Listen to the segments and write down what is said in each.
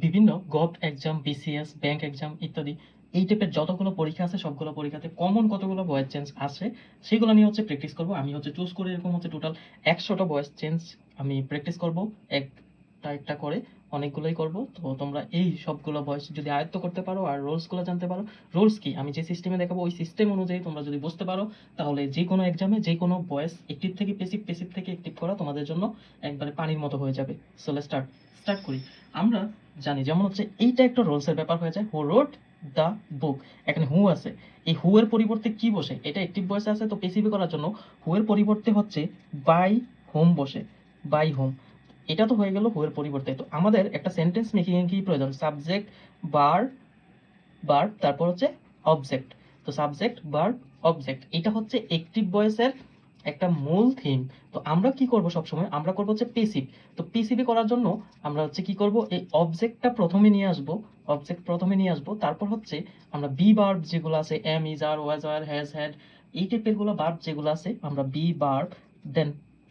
বিভিন্ন government exam, BCS, bank exam ইত্যাদি এই টাইপের যতগুলো পরীক্ষা আছে সবগুলো পরীক্ষাতে কমন কতগুলো ভয়েস চেঞ্জ আসে সেগুলো নিয়ে হচ্ছে প্র্যাকটিস করব। আমি হচ্ছে চুজ করে এরকম হচ্ছে টোটাল 100টা ভয়েস চেঞ্জ আমি প্র্যাকটিস করব, একটা একটা করে অনেকগুলোই করব। তো তোমরা এই সবগুলো ভয়েস যদি আয়ত্ত করতে পারো আর রোলসগুলো জানতে পারো, রোলস কি আমি যে সিস্টেমে দেখাবো ওই সিস্টেম অনুযায়ী তোমরা যদি বুঝতে পারো, তাহলে যে কোনো এক্সামে যে কোনো ভয়েস অ্যাক্টিভ থেকে প্যাসিভ, প্যাসিভ থেকে অ্যাক্টিভ করা তোমাদের জন্য একবারে পানির মতো হয়ে যাবে। সো লেটস স্টার্ট স্টার্ট করি। আমরা জানি যেমন হচ্ছে এইটা একটা রোলসের ব্যাপার হয়ে যায়, হু রোড দ্য বুক। এখানে হু আছে, এই হু এর পরিবর্তে কি বসে? এটা অ্যাক্টিভ ভয়েস আছে, তো পেসিভি করার জন্য হু এর পরিবর্তে হচ্ছে বাই হোম বসে, বাই হোম। এটা তো হয়ে গেল হু এর পরিবর্তে। তো আমাদের একটা সেন্টেন্স মেকিং এ কি প্রয়োজন? সাবজেক্ট, বার, ভার্ব, তারপর হচ্ছে অবজেক্ট। তো সাবজেক্ট, ভার্ব, অবজেক্ট, এটা হচ্ছে অ্যাক্টিভ ভয়েসের একটা মূল থিম। তো আমরা কি করব সবসময়? আমরা করব হচ্ছে পেসিভ। তো পেসিভি করার জন্য আমরা হচ্ছে কি করব? এই অবজেক্টটা প্রথমে নিয়ে আসব, অবজেক্ট প্রথমে নিয়ে আসব, তারপর হচ্ছে আমরা বি ভার্ব যেগুলো আছে, am, is, are, was, were, has, had, এই টাইপের গুলো ভার্ব যেগুলো আছে আমরা বি ভার্ব দেন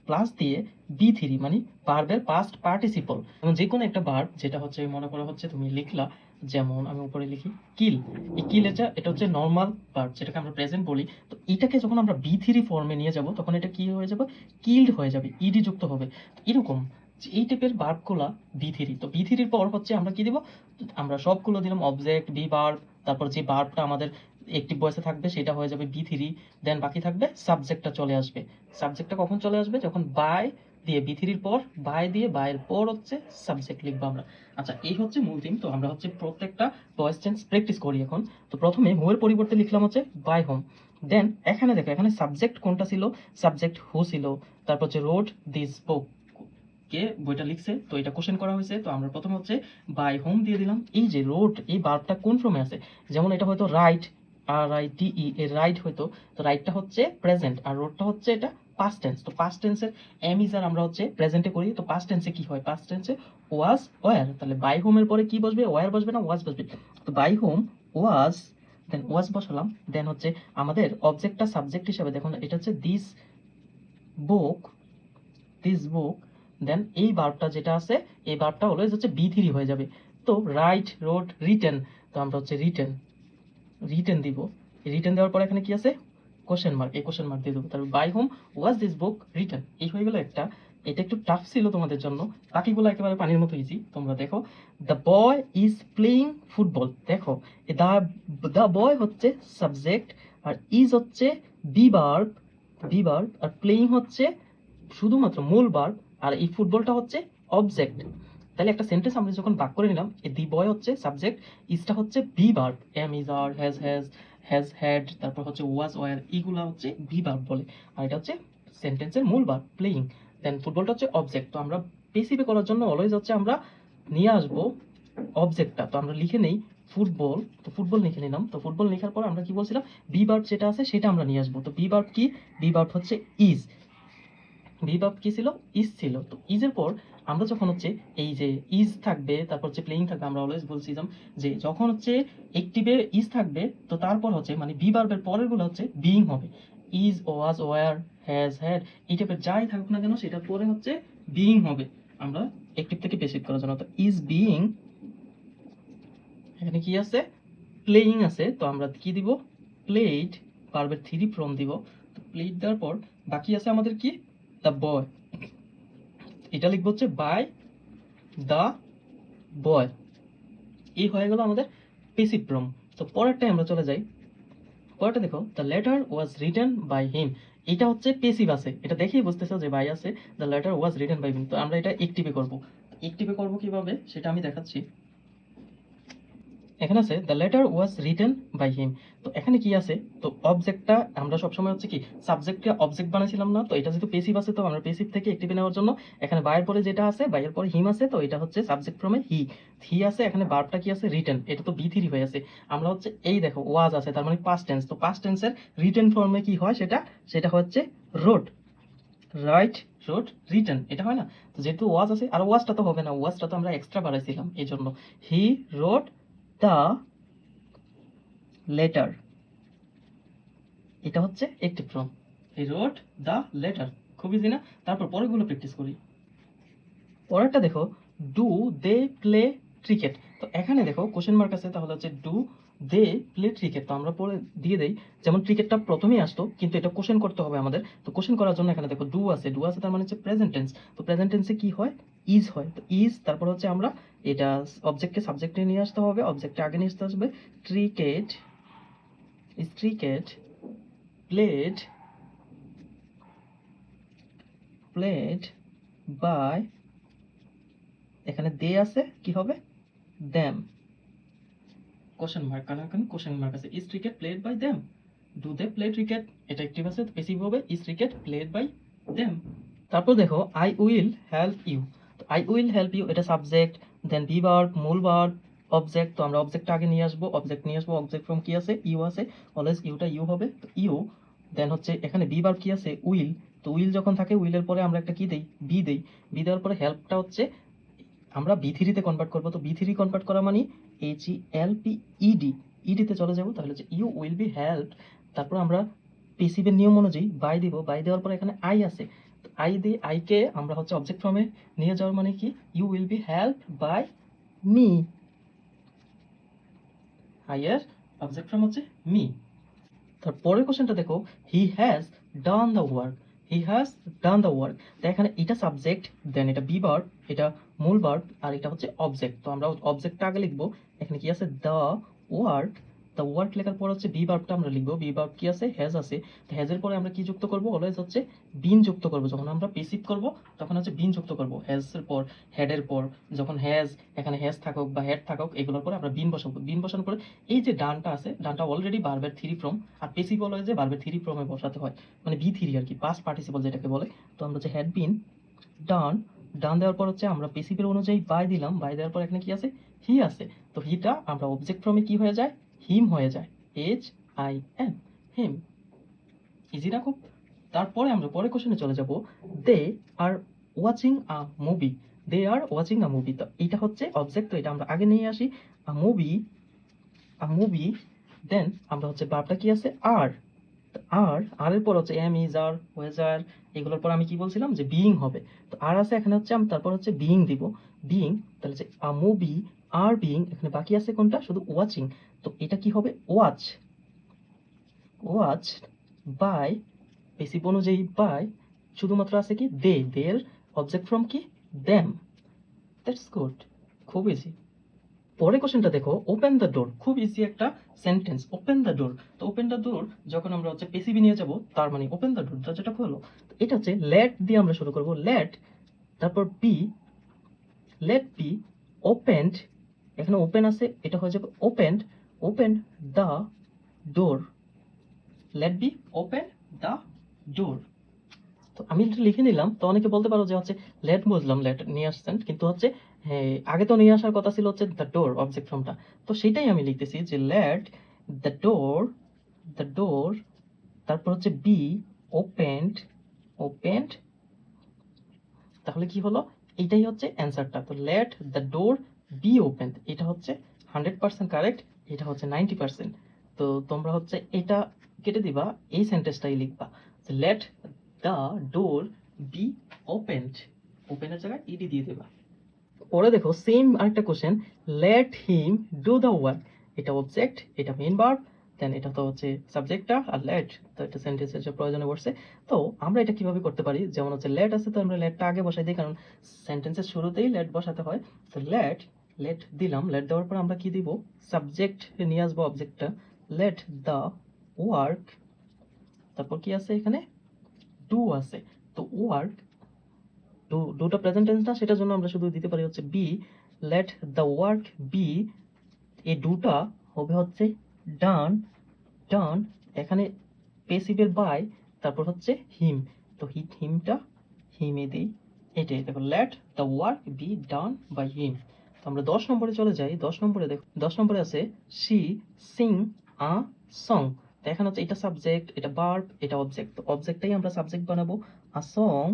প্লাস দিয়ে বি থ্রি মানে ভার্বের পাস্ট পার্টিসিপল। এবং যে কোনো একটা ভার্ব যেটা হচ্ছে মনে করো হচ্ছে তুমি লিখলা, যেমন আমি উপরে লিখি কিল। এই কিল এটা হচ্ছে নর্মাল ভার্ব যেটাকে আমরা প্রেজেন্ট বলি। তো এটাকে যখন আমরা বি থ্রি ফর্মে নিয়ে যাব তখন এটা কি হয়ে যাবে? কিল্ড হয়ে যাবে, ইডি যুক্ত হবে। তো এরকম যে এই টাইপের ভার্বগুলা বি থ্রি। তো বি থ্রির পর হচ্ছে আমরা কি দিব? আমরা সবগুলো দিলাম অবজেক্ট, বি ভার্ব, তারপর যে ভার্বটা আমাদের অ্যাক্টিভ ভয়েসে থাকবে সেটা হয়ে যাবে বি থ্রি। দেন বাকি থাকবে সাবজেক্টটা চলে আসবে। সাবজেক্টটা কখন চলে আসবে? যখন বাই দিয়ে বি থ্রির পর বাই দিয়ে বাইয়ের পর হচ্ছে সাবজেক্ট লিখবো আমরা। আচ্ছা, এই হচ্ছে মূল থিম। তো আমরা হচ্ছে প্রত্যেকটা ভয়েস চেঞ্জ প্র্যাকটিস করি এখন। তো প্রথমে হু এর পরিবর্তে লিখলাম হচ্ছে বাই হোম। দেন এখানে দেখো এখানে সাবজেক্ট কোনটা ছিল? সাবজেক্ট হু ছিল। তারপর হচ্ছে রোড দিস বুক, কে বইটা লিখছে, তো এটা কোশ্চেন করা হয়েছে। তো আমরা প্রথমে হচ্ছে বাই হোম দিয়ে দিলাম। এই যে রোড, এই ভার্বটা কোন ফর্মে আছে? যেমন এটা হয়তো রাইট, আর আই টি ই, এর রাইট হয়তো, তো রাইটটা হচ্ছে প্রেজেন্ট আর রোডটা হচ্ছে এটা পাস্ট টেন্স। তো পাস্ট টেন্সের এম ইজ আর আমরা হচ্ছে প্রেজেন্টে করি, তো পাস্ট টেন্সে কি হয়? পাস্ট টেন্সে ওয়াজ, ওয়ার। তাহলে বাই হোমের পরে কি বসবে? ওয়ার বসবে না ওয়াজ বসবে? তো বাই হোম ওয়াজ, দেন ওয়াজ বসালাম। দেন হচ্ছে আমাদের অবজেক্টটা সাবজেক্ট হিসাবে দেখুন এটা হচ্ছে দিস বুক, দিস বুক। দেন এই ভার্বটা যেটা আছে এই ভার্বটা অলওয়েজ হচ্ছে বি থ্রি হয়ে যাবে। তো রাইট, রোড, রিটেন, তো আমরা হচ্ছে রিটেন, রিটেন দিব। রিটেন দেওয়ার পর এখানে কি আছে? কোশ্চেন মার্ক, এই কোশ্চেন মার্ক দিয়ে দেবো। তারপর by whom was this book written. এই হয়ে গেল একটা। এটা একটু টাফ ছিল তোমাদের জন্য, বাকিগুলো একেবারে পানির মতো ইজি। তোমরা দেখো, the boy is playing football. দেখো দ্য দ্য বয় হচ্ছে সাবজেক্ট, আর ইজ হচ্ছে be verb, be verb, are playing হচ্ছে শুধুমাত্র মূল ভার্ব, আর এই ফুটবলটা হচ্ছে অবজেক্ট। তাহলে একটা সেন্টেন্স আমরা যখন ভাগ করে নিলাম, এই দি বয় হচ্ছে সাবজেক্ট, ইজটা হচ্ছে be verb, am, is, are, has had, তারপর হচ্ছে ওয়াজ, ওয়ার, এইগুলা হচ্ছে বি ভার্ব বলে। আর এটা হচ্ছে সেন্টেন্সের মূল ভার্ব প্লেইং। দেন ফুটবলটা হচ্ছে অবজেক্ট। তো আমরা পেসিভে করার জন্য অলওয়েজ হচ্ছে আমরা নিয়ে আসবো অবজেক্টটা। তো আমরা লিখে নেই ফুটবল, তো ফুটবল লিখে নিলাম। তো ফুটবল লেখার পর আমরা কি বলছিলাম? বি ভার্ব যেটা আছে সেটা আমরা নিয়ে আসবো। তো বি ভার্ব কি? বি ভার্ব হচ্ছে ইজ। ভিভাব কি ছিল? ইজ ছিল। তো ইজের পর আমরা যখন হচ্ছে এই যে ইজ থাকবে, তারপর হচ্ছে প্লেইং থাকবে, আমরা অলওয়েজ বলছিলাম যে যখন হচ্ছে একটিভে ইজ থাকবে তো তারপর হচ্ছে মানে বি ভার্বের পরের গুলো হচ্ছে বিইং হবে। Is, was, were, has, had, এই টাইপের যাই থাকুক না কেন সেটার পরে হচ্ছে বিইং হবে আমরা একটিভ থেকে পেসিভ করার জন্য। তো ইজ বিইং, এখানে কি আছে? প্লেইং আছে। তো আমরা কি দিব? প্লেড, ভার্বের থ্রি ফর্ম দিব। তো প্লেড দেওয়ার পর বাকি আছে আমাদের কি? দ্য বয়, এটা লিখবো হচ্ছে বাই দ্য বয়। এই হয়ে গেল আমাদের পেসিভ ফর্ম। তো পরেরটায় আমরা চলে যাই। পরেরটা দেখো, the letter was written by him. এটা হচ্ছে পেসিভ আছে, এটা দেখেই বুঝতেছো যে বাই আছে। The letter was written by him. তো আমরা এটা অ্যাক্টিভে করব। অ্যাক্টিভে করব কিভাবে সেটা আমি দেখাচ্ছি। এখানে আছে the letter was written by him. তো এখানে কি আছে? তো অবজেক্টটা আমরা সবসময় হচ্ছে কি সাবজেক্টকে অবজেক্ট বানাইছিলাম না? তো এটা যেহেতু পেসিভ আছে তো আমরা পেসিভ থেকে অ্যাক্টিভে নেওয়ার জন্য এখানে বাইয়ের পরে যেটা আছে, বাইয়ের পরে হিম আছে, তো এটা হচ্ছে সাবজেক্ট ফর্মে হি, হি আছে। এখানে ভার্বটা কি আছে? রিটেন। এটা তো বি থ্রি হয়ে আছে। আমরা হচ্ছে এই দেখো ওয়াজ আছে, তার মানে পাস্ট টেন্স। তো পাস্ট টেন্সের রিটেন ফর্মে কি হয়? সেটা সেটা হচ্ছে রোড, রাইট, রোড, রিটেন, এটা হয় না? তো যেহেতু ওয়াজ আছে, আর ওয়াজটা তো হবে না, ওয়াজটা তো আমরা এক্সট্রা বাড়াইছিলাম এই জন্য। হি রোড দ্য লেটার, এটা হচ্ছে active form. He wrote the letter. খুব ইজি না? তারপর পরেরগুলো প্র্যাকটিস করি। পরেরটা দেখো, ডু দে প্লে ক্রিকেট। তো এখানে দেখো কোশ্চেন মার্ক আছে, তাহলে হচ্ছে ডু দে প্লে ক্রিকেট। তো আমরা পরে দিয়ে দেই, যেমন ক্রিকেটটা প্রথমেই আসতো কিন্তু এটা কোশ্চেন করতে হবে আমাদের। তো কোশ্চেন করার জন্য এখানে দেখো ডু আছে, ডু আছে তার মানে হচ্ছে প্রেজেন্ট টেন্স। তো প্রেজেন্ট টেন্সে কি হয়, ইজ হয়। তো ইজ, তারপর হচ্ছে আমরা এটা অবজেক্টকে সাবজেক্টে নিয়ে আসতে হবে, অবজেক্টে আগে নিয়ে আসতে হবে। Cricket is cricket played played by, এখানে দে আছে, কি হবে দ্যাম। কোশ্চেন মার্ক, কারণ এখানে কোশ্চেন মার্ক আছে। Is cricket played by them, do they play cricket, এটা অ্যাক্টিভ আছে, প্যাসিভ হবে is cricket played by them. তারপর দেখো আই উইল হেল্প ইউ। তো আই উইল হেল্প ইউ এটা সাবজেক্ট, দেন বি ভার্ব, মূল ভার্ব, অবজেক্ট। তো আমরা অবজেক্টটা আগে নিয়ে আসবো, অবজেক্ট নিয়ে আসবো। অবজেক্ট ফ্রম কি আছে, ইউ আছে, অলওয়েজ ইউটা ইউ হবে, তো ইউ। দেন হচ্ছে এখানে বি ভার্ব কি আছে, উইল। তো উইল যখন থাকে, উইলের পরে আমরা একটা কি দেই, বি দেই। বি দেওয়ার পরে হেল্পটা হচ্ছে আমরা বি থ্রিতে কনভার্ট করবো। তো বি থ্রি কনভার্ট করা মানে HELP ইডিতে চলে যাবো, তাহলে হচ্ছে ইউ উইল বি হেল্প। তারপর আমরা পেসিভের নিয়ম অনুযায়ী বাই দিব, বাই দেওয়ার পরে এখানে আই আছে, তো আই দিয়ে আইকে আমরা হচ্ছে অবজেক্ট ফর্মে নিয়ে যাওয়ার মানে কি, you will be help by me. I এর অবজেক্ট ফর্ম হচ্ছে মি। তারপরের কোশ্চেনটা দেখো, he has done the work. He has done the work. তো এখানে এটা সাবজেক্ট, দেন এটা বি ভার্ব, এটা মূল ভার্ব, আর এটা হচ্ছে অবজেক্ট। তো আমরা অবজেক্টটা আগে লিখবো। এখানে কি আছে, দ্য ওয়ার্ক। দ্য ওয়ার্ক লেখার পর হচ্ছে বি ভার্বটা আমরা লিখবো। বি ভার্ব কি আছে, হ্যাজ আছে। তো হ্যাজের পরে আমরা কি যুক্ত করবো, অলওয়েজ হচ্ছে বিন যুক্ত করবো। যখন আমরা পেসিভ করবো তখন হচ্ছে বিন যুক্ত করবো, হ্যাজের পর, হেডের পর। যখন হ্যাজ, এখানে হ্যাজ থাকুক বা হেড থাকুক, এগুলোর পরে আমরা বিন বসাবো। বিন বসানোর পরে এই যে ডানটা আছে, ডানটা অলরেডি ভার্বের থ্রি ফর্ম, আর পেসিভ অলওয়েজ ভার্বের থ্রি ফর্মে বসাতে হয়, মানে বি থ্রি আর কি, পাস্ট পার্টিসিপল যেটাকে বলে। তো আমরা হচ্ছে হ্যাড বিন ডান, ডান দেওয়ার পর হচ্ছে আমরা পেসিভের অনুযায়ী বাই দিলাম। বাই দেওয়ার পর এখানে কি আছে, হি আছে। তো হিটা আমরা অবজেক্ট ফর্মে কি হয়ে যায়, হিম হয়ে যায়, HIM, হিম। ইজি না খুব? তারপরে আমরা পরের কোশ্চেনে চলে যাব, they are watching a movie. They are watching a movie. তো এটা হচ্ছে অবজেক্ট, তো এটা আমরা আগে নিয়ে আসি। আ মুভি, আ মুভি, দেন আমরা হচ্ছে ভার্বটা কি আছে, আর। আর এর পর হচ্ছে এম, ইজ, আর, ওয়েজার, এগুলোর পর আমি কি বলছিলাম যে বিইং হবে। তো আর আছে এখানে হচ্ছে, আমি তারপর হচ্ছে বিইং দিব, বিইং। তাহলে যে আ মুভি আর বিইং, এখানে বাকি আছে কোনটা, শুধু ওয়াচিং। তো এটা কি হবে, ওয়াচ, ওয়াচ বাই, পেসিভ অনুযায়ী বাই, শুধুমাত্র আছে কি দে, দের অবজেক্ট ফ্রম কি, দেম। দ্যাটস গুড, খুব ইজি। পরের কোশ্চেনটা দেখো, ওপেন দ্য ডোর। খুব ইজি একটা সেন্টেন্স, ওপেন দ্য ডোর। তো ওপেন দ্য ডোর যখন আমরা হচ্ছে পেসিভি নিয়ে যাব, তার মানে ওপেন দ্য ডোর, দরজাটা খোলো। তো এটা হচ্ছে লেট দিয়ে আমরা শুরু করব, লেট, তারপর বি, লেট বি ওপেন্ড। এখানে ওপেন আছে, এটা হয়ে যাবে opened, open the door. Let be open the door. তো আমি এটা লিখে নিলাম। তো অনেকে বলতে পারো যে হচ্ছে লেট, বুঝলাম লেট নিয়ে আসছেন, কিন্তু হচ্ছে আগে তো নিয়ে আসার কথা ছিল হচ্ছে দ্য ডোর, অবজেক্ট ফর্মটা। তো সেটাই আমি লিখতেছি যে let the door, the door, তারপর হচ্ছে বি ওপেন্ড, ওপেন্ড। তাহলে কি হলো, এইটাই হচ্ছে অ্যান্সারটা। তো let the door be opened, এটা হচ্ছে 100% কারেক্ট, এটা হচ্ছে 90%। তো তোমরা হচ্ছে এটা কেটে দিবা, এই সেন্টেন্সটাই লিখবা যে let the door be opened, ওপেনের জায়গায় ইডি দিয়ে দেবা। পরে দেখো সেম আরেকটা question, let him do the work. এটা অবজেক্ট, এটা মেইন ভার্ব, দেন এটা তো হচ্ছে সাবজেক্টটা, আর লেট তো এটা সেন্টেন্সের যে প্রয়োজনে পড়ছে। তো আমরা এটা কিভাবে করতে পারি, যেমন হচ্ছে লেট আছে, তো আমরা লেটটা আগে বসাই দিই, কারণ সেন্টেন্সের শুরুতেই লেট বসাতে হয়। তো লেট, লেট দিলাম। লেট দেওয়ার পর আমরা কি দিব, সাবজেক্ট নিয়ে আসবো, অবজেক্টটা, লেট দ্য ওয়ার্ক। তারপর কি আছে এখানে, ডু আছে। তো ওয়ার্ক, ডুটা প্রেজেন্ট টেন্স না, সেটার জন্য আমরা শুধু দিতে পারি হচ্ছে be, let the work be. এই ডুটা হবে হচ্ছে ডান, ডান। এখানে পেসিভের বাই, তারপর হচ্ছে হিম। তো হিমটা হিমে দিই, এটাই দেখো, let the work be done by him. তো আমরা 10 নম্বরে চলে যাই। 10 নম্বরে দেখো, 10 নম্বরে আছে শি সিং আ সং। তো এখানে হচ্ছে এটা সাবজেক্ট, এটা ভার্ব, এটা অবজেক্ট। তো অবজেক্টটাই আমরা সাবজেক্ট বানাবো, আ সং,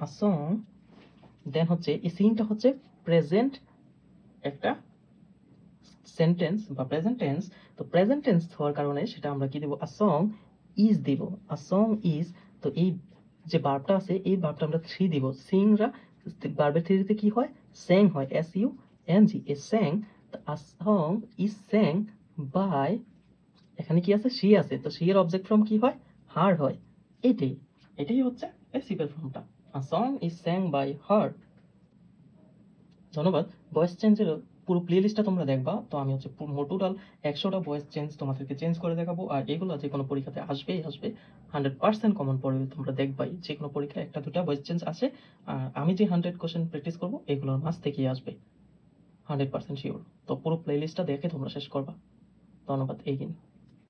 আ সং। দেন হচ্ছে এই সিংটা হচ্ছে প্রেজেন্ট একটা সেন্টেন্স বা প্রেজেন্ট টেন্স। তো প্রেজেন্ট টেন্স হওয়ার কারণে সেটা আমরা কি দেব, আ সং ইজ দিব, আ সং ইজ। তো এই যে ভার্বটা আছে, এই ভার্বটা আমরা থ্রি দিব, সিংরা ভার্বের থ্রিতে কি হয়, স্যাং হয়, SU এনজি এ sung, a song is sung by, এখানে কি আছে? শি আছে, তো শি এর অবজেক্ট ফর্ম কি হয়? হার হয়। এটাই হচ্ছে প্যাসিভের ফর্মটা। A song is sung by her. ধন্যবাদ। ভয়েস চেঞ্জের পুরো প্লেলিস্টটা তোমরা দেখবা। তো আমি হচ্ছে টোটাল 100টা ভয়েস চেঞ্জ তোমাদেরকে চেঞ্জ করে দেখাবো। আর এগুলো যেকোনো পরীক্ষাতে আসবেই আসবে। 100% কমন পড়বে, তোমরা দেখবাই। যেকোনো পরীক্ষায় 1টা 2টা ভয়েস চেঞ্জ আসে। আর আমি যে 100 কোয়েশ্চেন প্র্যাকটিস করবো, এগুলোর মাঝ থেকেই আসবে। 100% শিওর। তো পুরো প্লেলিস্টটা দেখে তোমরা শেষ করবা। ধন্যবাদ। এগিন।